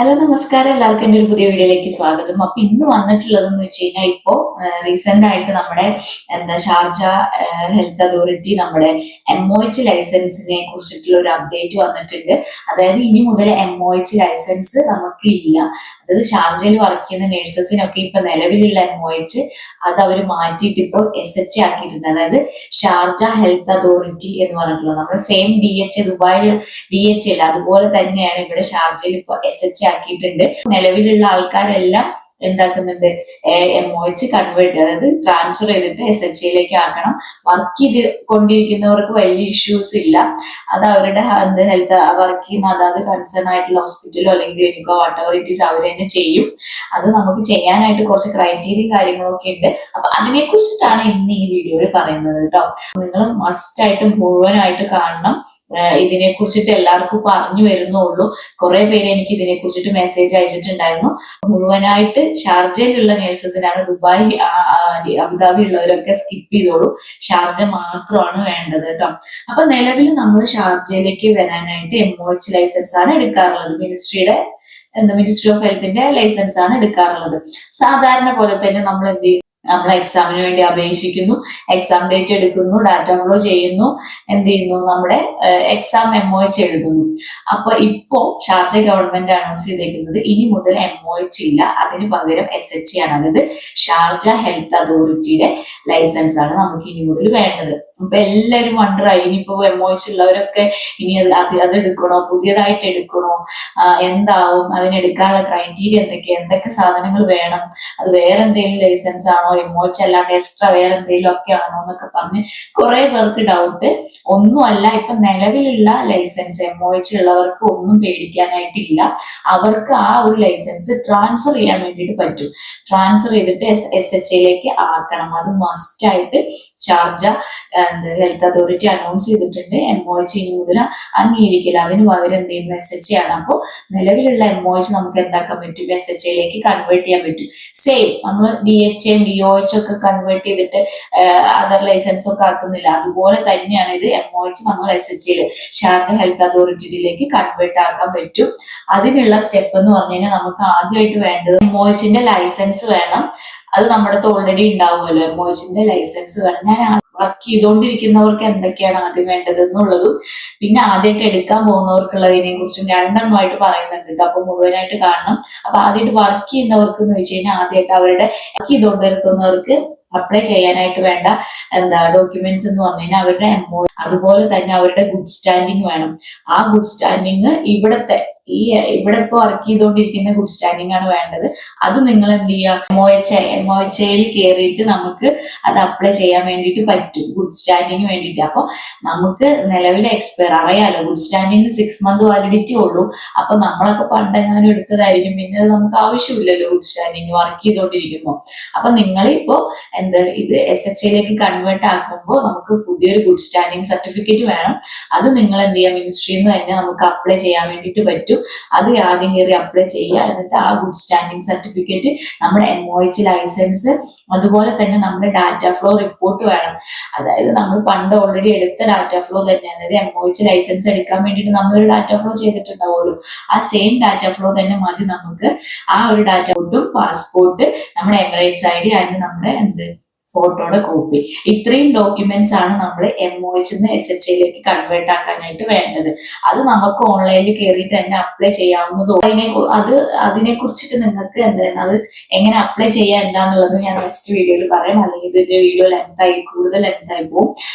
Hello നമസ്കാരം, എല്ലാവർക്കും എൻ്റെ ഒരു പുതിയ വീഡിയോയിലേക്ക് സ്വാഗതം. അപ്പൊ ഇന്ന് വന്നിട്ടുള്ളതെന്ന് വെച്ച് കഴിഞ്ഞാൽ ഇപ്പോ റീസെന്റ് ആയിട്ട് നമ്മുടെ ഷാർജ ഹെൽത്ത് അതോറിറ്റി നമ്മുടെ MOH ലൈസൻസിനെ കുറിച്ചിട്ടുള്ള ഒരു അപ്ഡേറ്റ് വന്നിട്ടുണ്ട്. അതായത് ഇനി മുതൽ MOH ലൈസൻസ് നമുക്ക് ഇല്ല. അതായത് ഷാർജയിൽ വർക്ക് ചെയ്യുന്ന നഴ്സസിനൊക്കെ ഇപ്പൊ നിലവിലുള്ള MOH അത് അവർ മാറ്റിയിട്ട് ഇപ്പോൾ SHA ആക്കിയിട്ടുണ്ട്. അതായത് ഷാർജ ഹെൽത്ത് അതോറിറ്റി എന്ന് പറഞ്ഞിട്ടുള്ളത് നമ്മുടെ സെയിം DHA ദുബായിൽ DHA അല്ല, അതുപോലെ തന്നെയാണ് ഇവിടെ ഷാർജയിൽ ഇപ്പൊ SHA ആക്കിയിട്ടുണ്ട്. നിലവിലുള്ള ആൾക്കാരെല്ലാം എന്താക്കുന്നുണ്ട്, MOH കൺവേർട്ട് അതായത് ട്രാൻസ്ഫർ ചെയ്തിട്ട് SHAയിലേക്ക് ആക്കണം. വർക്ക് ചെയ്ത് കൊണ്ടിരിക്കുന്നവർക്ക് വലിയ ഇഷ്യൂസ് ഇല്ല. അത് അവരുടെ ഹെൽത്ത് വർക്ക് ചെയ്യുന്ന അതായത് കൺസേൺ ആയിട്ടുള്ള ഹോസ്പിറ്റലോ അല്ലെങ്കിൽ ക്ലിനിക്കോ അതോറിറ്റീസ് അവർ തന്നെ ചെയ്യും. അത് നമുക്ക് ചെയ്യാനായിട്ട് കുറച്ച് ക്രൈറ്റീരിയയും കാര്യങ്ങളൊക്കെ ഉണ്ട്. അപ്പൊ അതിനെ കുറിച്ചിട്ടാണ് ഇന്ന് ഈ വീഡിയോയിൽ പറയുന്നത് കേട്ടോ. നിങ്ങൾ മസ്റ്റ് ആയിട്ട് മുഴുവനായിട്ട് കാണണം. ഇതിനെ കുറിച്ചിട്ട് എല്ലാവർക്കും പറഞ്ഞു വരുന്നുള്ളൂ. കുറെ പേര് എനിക്ക് ഇതിനെ കുറിച്ചിട്ട് മെസ്സേജ് അയച്ചിട്ടുണ്ടായിരുന്നു. മുഴുവനായിട്ട് ഷാർജയിലുള്ള നഴ്സസിനാണ്. ദുബായ് അബുദാബി ഉള്ളവരൊക്കെ സ്കിപ്പ് ചെയ്തോളൂ. ഷാർജ മാത്രമാണ് വേണ്ടത് കേട്ടോ. അപ്പൊ നിലവിൽ നമ്മൾ ഷാർജയിലേക്ക് വരാനായിട്ട് MOH ലൈസൻസ് ആണ് എടുക്കാറുള്ളത്. മിനിസ്ട്രി ഓഫ് ഹെൽത്തിന്റെ ലൈസൻസ് ആണ് എടുക്കാറുള്ളത്. സാധാരണ പോലെ തന്നെ നമ്മൾ എന്ത് ചെയ്യും, നമ്മൾ എക്സാമിന് വേണ്ടി അപേക്ഷിക്കുന്നു, എക്സാം ഡേറ്റ് എടുക്കുന്നു, ഡാറ്റ ഫ്ലോ ചെയ്യുന്നു, എന്ത് ചെയ്യുന്നു, നമ്മുടെ എക്സാം MOH എഴുതുന്നു. അപ്പൊ ഇപ്പോ ഷാർജ ഗവൺമെന്റ് അനൗൺസ് ചെയ്തേക്കുന്നത് ഇനി മുതൽ MOH ഇല്ല, അതിന് പകരം SHA ആണ്. അതായത് ഷാർജ ഹെൽത്ത് അതോറിറ്റിയുടെ ലൈസൻസ് ആണ് നമുക്ക് ഇനി മുതൽ വേണ്ടത്. അപ്പൊ എല്ലാവരും വണ്ടറായി ഇനിയിപ്പോ MOH ഉള്ളവരൊക്കെ ഇനി അത് എടുക്കണോ, പുതിയതായിട്ട് എടുക്കണോ, എന്താവും, അതിനെടുക്കാനുള്ള ക്രൈറ്റീരിയ എന്തൊക്കെ സാധനങ്ങൾ വേണം, അത് വേറെ എന്തെങ്കിലും ലൈസൻസ് ആണോ, MOH അല്ലാണ്ട് എക്സ്ട്രാ വേറെ എന്തെങ്കിലും ഒക്കെ ആണോ എന്നൊക്കെ പറഞ്ഞ് കുറെ പേർക്ക് ഡൗട്ട്. ഒന്നുമല്ല, ഇപ്പൊ നിലവിലുള്ള ലൈസൻസ് MOH ഉള്ളവർക്ക് ഒന്നും പേടിക്കാനായിട്ടില്ല. അവർക്ക് ആ ഒരു ലൈസൻസ് ട്രാൻസ്ഫർ ചെയ്യാൻ വേണ്ടിയിട്ട് പറ്റും. ട്രാൻസ്ഫർ ചെയ്തിട്ട് SHAയിലേക്ക് ആക്കണം. അത് മസ്റ്റ് ആയിട്ട് ഷാർജ ഹെൽത്ത് അതോറിറ്റി അനൗൺസ് ചെയ്തിട്ടുണ്ട്. MOH ഇനി മുതൽ അംഗീകരിക്കില്ല, അതിന് പകരം എന്ത് ചെയ്യുന്നു, SHA ആണ്. അപ്പോൾ നിലവിലുള്ള MOH നമുക്ക് എന്താക്കാൻ പറ്റും, SHAയിലേക്ക് കൺവേർട്ട് ചെയ്യാൻ പറ്റും. സെയിം നമ്മൾ DHA DOH ഒക്കെ കൺവേർട്ട് ചെയ്തിട്ട് അതർ ലൈസൻസ് ഒക്കെ ആക്കുന്നില്ല, അതുപോലെ തന്നെയാണ് ഇത് MOH നമ്മൾ SHAയിൽ ഷാർജ ഹെൽത്ത് അതോറിറ്റിയിലേക്ക് കൺവേർട്ട് ആക്കാൻ പറ്റും. അതിനുള്ള സ്റ്റെപ്പ് എന്ന് പറഞ്ഞു കഴിഞ്ഞാൽ നമുക്ക് ആദ്യമായിട്ട് വേണ്ടത് MOHന്റെ ലൈസൻസ് വേണം. അത് നമ്മുടെ അടുത്ത് ഓൾറെഡി ഉണ്ടാവുമല്ലോ, MOHന്റെ ലൈസൻസ് വേണം. ഞാൻ വർക്ക് ചെയ്തുകൊണ്ടിരിക്കുന്നവർക്ക് എന്തൊക്കെയാണ് ആദ്യം വേണ്ടത് എന്നുള്ളതും പിന്നെ ആദ്യമായിട്ട് എടുക്കാൻ പോകുന്നവർക്കുള്ളതിനെ കുറിച്ചും രണ്ടെണ്ണമായിട്ട് പറയുന്നുണ്ട്. അപ്പൊ മുഴുവനായിട്ട് കാണണം. അപ്പൊ ആദ്യമായിട്ട് വർക്ക് ചെയ്യുന്നവർക്ക് എന്ന് വെച്ച് കഴിഞ്ഞാൽ ആദ്യമായിട്ട് അവരുടെ വർക്ക് ചെയ്തുകൊണ്ടിരിക്കുന്നവർക്ക് അപ്ലൈ ചെയ്യാനായിട്ട് വേണ്ട ഡോക്യുമെന്റ്സ് എന്ന് പറഞ്ഞു കഴിഞ്ഞാൽ അവരുടെ MOH, അതുപോലെ തന്നെ അവരുടെ ഗുഡ് സ്റ്റാൻഡിങ് വേണം. ആ ഗുഡ് സ്റ്റാൻഡിങ് ഇവിടെ ഇപ്പൊ വർക്ക് ചെയ്തുകൊണ്ടിരിക്കുന്ന ഗുഡ് സ്റ്റാൻഡിങ് ആണ് വേണ്ടത്. അത് നിങ്ങൾ എന്ത് ചെയ്യുക, MOHയിൽ കയറിയിട്ട് നമുക്ക് അത് അപ്ലൈ ചെയ്യാൻ വേണ്ടിയിട്ട് പറ്റും, ഗുഡ് സ്റ്റാൻഡിങ് വേണ്ടിയിട്ട്. അപ്പൊ നമുക്ക് നിലവിലെ അറിയാലോ, ഗുഡ് സ്റ്റാൻഡിങ് 6 month വാലിഡിറ്റി ഉള്ളൂ. അപ്പൊ നമ്മളൊക്കെ പണ്ടെങ്ങാനും എടുത്തതായിരിക്കും, പിന്നെ അത് നമുക്ക് ആവശ്യമില്ലല്ലോ ഗുഡ് സ്റ്റാൻഡിങ് വർക്ക് ചെയ്തുകൊണ്ടിരിക്കുമ്പോൾ. അപ്പൊ നിങ്ങളിപ്പോ ഇത് SHAയിലേക്ക് കൺവേർട്ട് ആക്കുമ്പോൾ നമുക്ക് പുതിയൊരു ഗുഡ് സ്റ്റാൻഡിങ് സർട്ടിഫിക്കറ്റ് വേണം. അത് നിങ്ങൾ എന്ത് ചെയ്യുക, മിനിസ്ട്രിയിൽ നിന്ന് തന്നെ നമുക്ക് അപ്ലൈ ചെയ്യാൻ വേണ്ടിയിട്ട് പറ്റും. അത് ആദ്യം കയറി അപ്ലൈ ചെയ്യുക. എന്നിട്ട് ആ ഗുഡ് സ്റ്റാൻഡിങ് സർട്ടിഫിക്കറ്റ്, നമ്മുടെ MOH ലൈസൻസ്, അതുപോലെ തന്നെ നമ്മുടെ ഡാറ്റ ഫ്ലോ റിപ്പോർട്ട് വേണം. അതായത് നമ്മൾ പണ്ട് ഓൾറെഡി എടുത്ത ഡാറ്റ ഫ്ലോ തന്നെ, അതായത് MOH ലൈസൻസ് എടുക്കാൻ വേണ്ടിയിട്ട് നമ്മളൊരു ഡാറ്റ ഫ്ലോ ചെയ്തിട്ടുണ്ടാവുമല്ലോ, ആ സെയിം ഡാറ്റ ഫ്ലോ തന്നെ മതി നമുക്ക്. ആ ഒരു ഡാറ്റ ഫ്ലോട്ടും പാസ്പോർട്ട്, നമ്മുടെ എമിറേറ്റ്സ് ID ആൻഡ് നമ്മുടെ ഫോട്ടോയുടെ കോപ്പി, ഇത്രയും ഡോക്യുമെന്റ്സ് ആണ് നമ്മൾ MOH SHAയിലേക്ക് കൺവേർട്ട് ആക്കാനായിട്ട് വേണ്ടത്. അത് നമുക്ക് ഓൺലൈനിൽ കയറിയിട്ട് തന്നെ അപ്ലൈ ചെയ്യാവുന്നതോ. അതിനെ കുറിച്ചിട്ട് നിങ്ങൾക്ക് അത് എങ്ങനെ അപ്ലൈ ചെയ്യാൻ എന്താന്നുള്ളത് ഞാൻ നെക്സ്റ്റ് വീഡിയോയിൽ പറയാം, അല്ലെങ്കിൽ ഇതിന്റെ വീഡിയോ കൂടുതൽ ലെങ്തായി പോകും.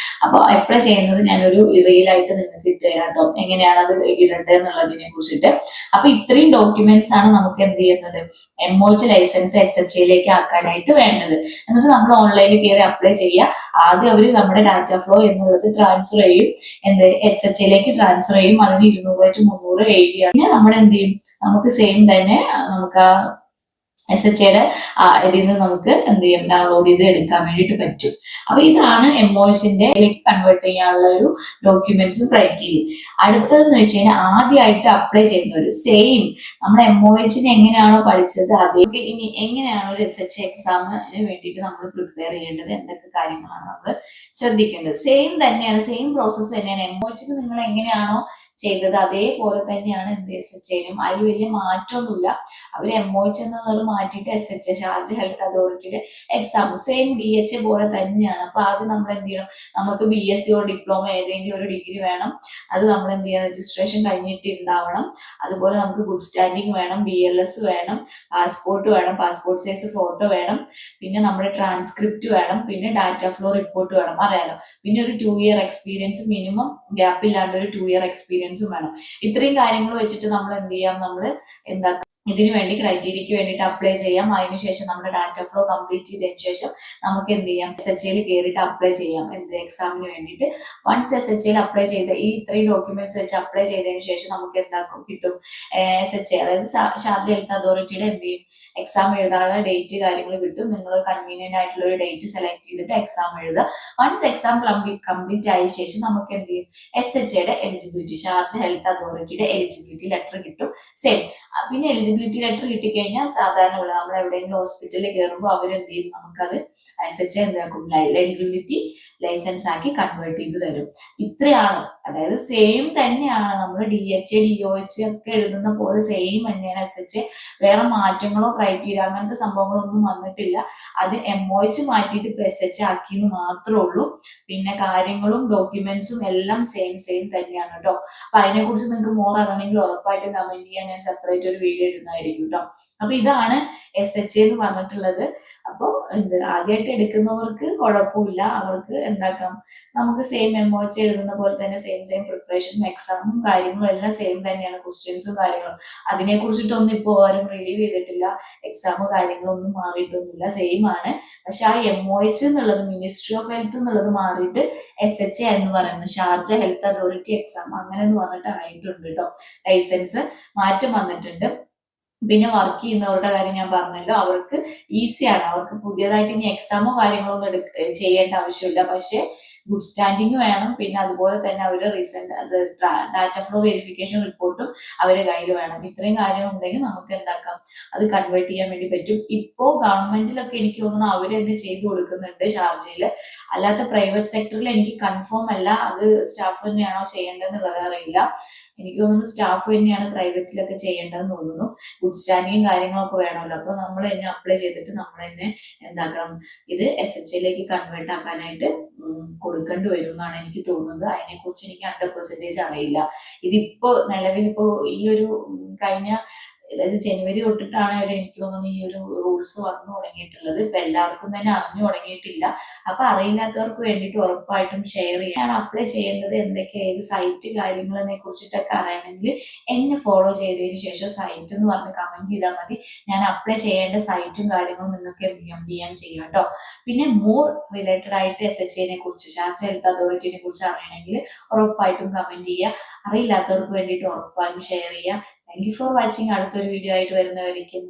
അപ്പൊ അപ്ലൈ ചെയ്യുന്നത് ഞാനൊരു റീലായിട്ട് നിങ്ങൾക്ക് ഇട്ട് തരാം കേട്ടോ, എങ്ങനെയാണ് അത് ഇടേണ്ടത് എന്നുള്ളതിനെ കുറിച്ചിട്ട്. അപ്പൊ ഇത്രയും ഡോക്യുമെന്റ്സ് ആണ് നമുക്ക് എന്ത് ചെയ്യുന്നത്, MOH ലൈസൻസ് SHAയിലേക്ക് ആക്കാനായിട്ട് വേണ്ടത്. എന്നിട്ട് നമ്മൾ ഓൺലൈനിൽ കയറി അപ്ലൈ ചെയ്യുക. ആദ്യം അവര് നമ്മുടെ ഡാറ്റ ഫ്ലോ എന്നുള്ളത് ട്രാൻസ്ഫർ ചെയ്യും, SHAയിലേക്ക് ട്രാൻസ്ഫർ ചെയ്യും. അതിന് 200 300 എഴുതിയാണ് നമ്മുടെ എന്ത് ചെയ്യും, നമുക്ക് സെയിം തന്നെ നമുക്ക് ആ SHAയുടെ ഇതിൽ നിന്ന് നമുക്ക് എന്ത് ചെയ്യും, ഡൗൺലോഡ് ചെയ്ത് എടുക്കാൻ വേണ്ടിയിട്ട് പറ്റും. അപ്പൊ ഇതാണ് MOHന്റെ കൺവേർട്ട് ചെയ്യാനുള്ള ഒരു ഡോക്യുമെന്റ്സും ക്രൈറ്റീരിയയും. അടുത്തതെന്ന് വെച്ച് കഴിഞ്ഞാൽ ആദ്യമായിട്ട് അപ്ലൈ ചെയ്യുന്നവർ സെയിം നമ്മുടെ MOHന് എങ്ങനെയാണോ പഠിച്ചത് അതേ ഇനി എങ്ങനെയാണോ ഒരു SHA എക്സാമിന് വേണ്ടിയിട്ട് നമ്മൾ പ്രിപ്പയർ ചെയ്യേണ്ടത്, എന്തൊക്കെ കാര്യങ്ങളാണ് നമ്മൾ ശ്രദ്ധിക്കേണ്ടത്, സെയിം തന്നെയാണ്, സെയിം പ്രോസസ്സ് തന്നെയാണ്. MOHന് നിങ്ങൾ എങ്ങനെയാണോ ചെയ്തത് അതേപോലെ തന്നെയാണ് എന്ത് SHAനും. അതിൽ വലിയ മാറ്റമൊന്നുമില്ല. അവർ MOH എന്നത് മാറ്റിയിട്ട് SHA ഷാർജ ഹെൽത്ത് അതോറിറ്റിയുടെ എക്സാം സെയിം DHA പോലെ തന്നെയാണ്. അപ്പൊ ആദ്യം നമ്മൾ എന്ത് ചെയ്യണം, നമുക്ക് BSc ഡിപ്ലോമ ഏതെങ്കിലും ഒരു ഡിഗ്രി വേണം. അത് നമ്മൾ എന്ത് ചെയ്യണം, രജിസ്ട്രേഷൻ കഴിഞ്ഞിട്ട് ഉണ്ടാവണം. അതുപോലെ നമുക്ക് ഗുഡ് സ്റ്റാൻഡിങ് വേണം, BLS വേണം, പാസ്പോർട്ട് വേണം, പാസ്പോർട്ട് സൈസ് ഫോട്ടോ വേണം, പിന്നെ നമ്മുടെ ട്രാൻസ്ക്രിപ്റ്റ് വേണം, പിന്നെ ഡാറ്റ ഫ്ലോ റിപ്പോർട്ട് വേണം, അറിയാലോ. പിന്നെ ഒരു 2 ഇയർ എക്സ്പീരിയൻസ് മിനിമം, ഗ്യാപ്പില്ലാണ്ട് ഒരു 2 ഇയർ എക്സ്പീരിയൻസും വേണം. ഇത്രയും കാര്യങ്ങൾ വെച്ചിട്ട് നമ്മൾ എന്ത് ചെയ്യാം, നമ്മൾ എന്താ ഇതിനു വേണ്ടി ക്രൈറ്റീരിയക്ക് വേണ്ടിയിട്ട് അപ്ലൈ ചെയ്യാം. അതിനുശേഷം നമ്മുടെ ഡാറ്റ ഫ്ലോ കംപ്ലീറ്റ് ചെയ്തതിനു ശേഷം നമുക്ക് എന്ത് ചെയ്യാം, SHAയിൽ കയറിയിട്ട് അപ്ലൈ ചെയ്യാം എന്ത് എക്സാമിന് വേണ്ടിയിട്ട്. വൺസ് SHAയിൽ അപ്ലൈ ചെയ്ത് ഈ ഇത്രയും ഡോക്യുമെന്റ്സ് വെച്ച് അപ്ലൈ ചെയ്തതിനു ശേഷം നമുക്ക് എന്താക്കും കിട്ടും, SHA അതായത് ഷാർജ ഹെൽത്ത് അതോറിറ്റിയുടെ എന്ത് ചെയ്യും, എക്സാം എഴുതാനുള്ള ഡേറ്റ് കാര്യങ്ങൾ കിട്ടും. നിങ്ങൾ കൺവീനിയന്റ് ആയിട്ടുള്ള ഒരു ഡേറ്റ് സെലക്ട് ചെയ്തിട്ട് എക്സാം എഴുതുക. വൺസ് എക്സാം കംപ്ലീറ്റ് ആയ ശേഷം നമുക്ക് എന്ത് ചെയ്യും, SHAയുടെ എലിജിബിലിറ്റി, ഷാർജ ഹെൽത്ത് അതോറിറ്റിയുടെ എലിജിബിലിറ്റി ലെറ്റർ കിട്ടും. സെയിം പിന്നെ എലിജിബിലിറ്റി ലെറ്റർ കിട്ടിക്കഴിഞ്ഞാൽ സാധാരണ പോലെ നമ്മൾ എവിടെയെങ്കിലും ഹോസ്പിറ്റലിൽ കയറുമ്പോൾ അവരെന്ത് ചെയ്യും, നമുക്കത് SHA എന്താക്കും, എലിജിബിലിറ്റി ലൈസൻസ് ആക്കി കൺവേർട്ട് ചെയ്ത് തരും. ഇത്രയാണ്, അതായത് സെയിം തന്നെയാണ്. നമ്മൾ DHA DOH ഒക്കെ എഴുതുന്ന പോലെ സെയിം തന്നെയാണ് SHA. വേറെ മാറ്റങ്ങളോ ക്രൈറ്റീരിയ അങ്ങനത്തെ സംഭവങ്ങളൊന്നും വന്നിട്ടില്ല. അത് MOH മാറ്റിയിട്ട് ഇപ്പോൾ SHA ആക്കിയെന്ന് മാത്രമേ ഉള്ളൂ. പിന്നെ കാര്യങ്ങളും ഡോക്യുമെന്റ്സും എല്ലാം സെയിം തന്നെയാണ് കേട്ടോ. അപ്പൊ അതിനെക്കുറിച്ച് നിങ്ങൾക്ക് മോർ അറിയണമെങ്കിൽ ഉറപ്പായിട്ടും കമന്റ് ചെയ്യാൻ ഞാൻ സെപ്പറേറ്റ് ഒരു വീഡിയോ ഇടുന്നതായിരിക്കും കേട്ടോ. അപ്പൊ ഇതാണ് SHA എന്ന് പറഞ്ഞിട്ടുള്ളത്. അപ്പോൾ ആദ്യമായിട്ട് എടുക്കുന്നവർക്ക് കുഴപ്പമില്ല, അവർക്ക് എന്താക്കാം, നമുക്ക് സെയിം MOH എഴുതുന്ന പോലെ തന്നെ സെയിം പ്രിപ്പറേഷനും എക്സാമും കാര്യങ്ങളും എല്ലാം സെയിം തന്നെയാണ്. ക്വസ്റ്റ്യൻസും കാര്യങ്ങളും അതിനെ കുറിച്ചിട്ടൊന്നും ഇപ്പോൾ ആരും റിലീവ് ചെയ്തിട്ടില്ല. എക്സാമും കാര്യങ്ങളൊന്നും മാറിയിട്ടൊന്നുമില്ല, സെയിം ആണ്. പക്ഷെ ആ MOH എന്നുള്ളത്, മിനിസ്ട്രി ഓഫ് ഹെൽത്ത് എന്നുള്ളത് മാറിയിട്ട് SHA എന്ന് പറയുന്നത് ഷാർജ ഹെൽത്ത് അതോറിറ്റി എക്സാം അങ്ങനെ എന്ന് പറഞ്ഞിട്ട് ആയിട്ടുണ്ട് കേട്ടോ. ലൈസൻസ് മാറ്റം വന്നിട്ടുണ്ട്. പിന്നെ വർക്ക് ചെയ്യുന്നവരുടെ കാര്യം ഞാൻ പറഞ്ഞല്ലോ, അവർക്ക് ഈസിയാണ്. അവർക്ക് പുതിയതായിട്ട് ഇനി എക്സാമോ കാര്യങ്ങളോ ഒന്നും ചെയ്യേണ്ട ആവശ്യമില്ല. പക്ഷെ ഗുഡ് സ്റ്റാൻഡിങ് വേണം. പിന്നെ അതുപോലെ തന്നെ അവര് റീസെന്റ് ഡാറ്റ ഫ്ലോ വെരിഫിക്കേഷൻ റിപ്പോർട്ടും അവരുടെ കയ്യിൽ വേണം. ഇത്രയും കാര്യം ഉണ്ടെങ്കിൽ നമുക്ക് എന്താക്കാം, അത് കൺവേർട്ട് ചെയ്യാൻ വേണ്ടി പറ്റും. ഇപ്പോ ഗവൺമെന്റിലൊക്കെ എനിക്ക് തോന്നുന്നു അവര് തന്നെ ചെയ്തു കൊടുക്കുന്നുണ്ട് ഷാർജയില്. അല്ലാത്ത പ്രൈവറ്റ് സെക്ടറിൽ എനിക്ക് കൺഫേം അല്ല, അത് സ്റ്റാഫ് തന്നെയാണോ ചെയ്യേണ്ടതെന്നുള്ളത് അറിയില്ല. എനിക്ക് തോന്നുന്നു സ്റ്റാഫ് തന്നെയാണ് പ്രൈവറ്റിലൊക്കെ ചെയ്യേണ്ടതെന്ന് തോന്നുന്നു. ഗുഡ് സ്റ്റാൻഡിങ്ങും കാര്യങ്ങളൊക്കെ വേണമല്ലോ. അപ്പൊ നമ്മൾ തന്നെ അപ്ലൈ ചെയ്തിട്ട് നമ്മൾ തന്നെ എന്താക്കണം, ഇത് SHAയിലേക്ക് കൺവേർട്ട് ആക്കാനായിട്ട് കൊടുക്കേണ്ടി വരും എന്നാണ് എനിക്ക് തോന്നുന്നത്. അതിനെക്കുറിച്ച് എനിക്ക് 100% അറിയില്ല. ഇതിപ്പോ നിലവിലിപ്പോ ഈ ഒരു കഴിഞ്ഞ അതായത് ജനുവരി തൊട്ടിട്ടാണ് എനിക്ക് തോന്നുന്നു ഈ ഒരു റൂൾസ് വന്നു തുടങ്ങിയിട്ടുള്ളത്. ഇപ്പൊ എല്ലാവർക്കും തന്നെ അറിഞ്ഞു തുടങ്ങിയിട്ടില്ല. അപ്പൊ അറിയില്ലാത്തവർക്ക് വേണ്ടിയിട്ട് ഉറപ്പായിട്ടും ഷെയർ ചെയ്യാൻ. അപ്ലൈ ചെയ്യേണ്ടത് എന്തൊക്കെ, ഏത് സൈറ്റ് കാര്യങ്ങളെ കുറിച്ചിട്ടൊക്കെ അറിയണമെങ്കിൽ എന്നെ ഫോളോ ചെയ്തതിന് ശേഷം സൈറ്റ് എന്ന് പറഞ്ഞ് കമന്റ് ചെയ്താൽ മതി. ഞാൻ അപ്ലൈ ചെയ്യേണ്ട സൈറ്റും കാര്യങ്ങളും നിങ്ങൾക്ക് എന്ത് ചെയ്യാം, DM ചെയ്യാം കേട്ടോ. പിന്നെ മോർ റിലേറ്റഡ് ആയിട്ട് SHAനെ കുറിച്ച്, ഷാർജ ഹെൽത്ത് അതോറിറ്റിനെ കുറിച്ച് അറിയണമെങ്കിൽ ഉറപ്പായിട്ടും കമന്റ് ചെയ്യുക. അറിയില്ലാത്തവർക്ക് വേണ്ടിയിട്ട് ഉറപ്പായും ഷെയർ ചെയ്യുക. Thank you for watching. അടുത്തൊരു വീഡിയോ ആയിട്ട് വരുന്നവരിക്കും